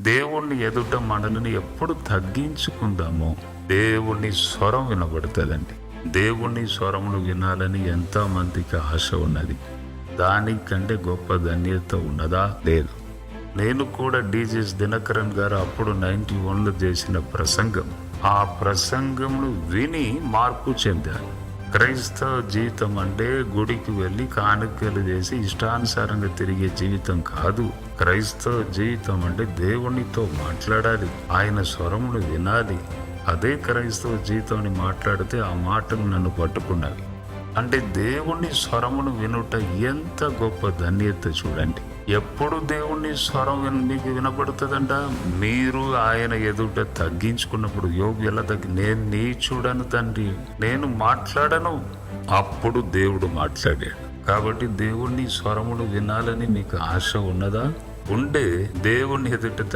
దేవుణ్ణి ఎదుట మనల్ని ఎప్పుడు తగ్గించుకుందామో దేవుని స్వరం వినబడుతుందండి. దేవుని స్వరమును వినాలని ఎంతో మందికి ఆశ ఉన్నది. దానికంటే గొప్ప ధన్యత ఉన్నదా? లేదు. నేను కూడా డీజెస్ దినకరన్ గారు అప్పుడు 91లో చేసిన ప్రసంగం, ఆ ప్రసంగమును విని మార్పు చెందాను. క్రైస్తవ జీవితం అంటే గుడికి వెళ్ళి కానుకలు చేసి ఇష్టానుసారంగా తిరిగే జీవితం కాదు. క్రైస్తవ జీవితం అంటే దేవునితో మాట్లాడాలి, ఆయన స్వరమును వినాలి. అదే క్రైస్తవ జీవితాన్ని మాట్లాడితే ఆ మాటలు నన్ను పట్టుకున్నవి. అంటే దేవుని స్వరమును వినుట ఎంత గొప్ప ధన్యత చూడండి. ఎప్పుడు దేవుని స్వరం మీకు వినపడుతుందంట? మీరు ఆయన ఎదుట తగ్గించుకున్నప్పుడు. యోగు ఎలా నేను నీచుడను తండ్రి, నేను మాట్లాడను, అప్పుడు దేవుడు మాట్లాడాడు. కాబట్టి దేవుని స్వరమును వినాలని మీకు ఆశ ఉన్నదా? ఉంటే దేవుని ఎదుట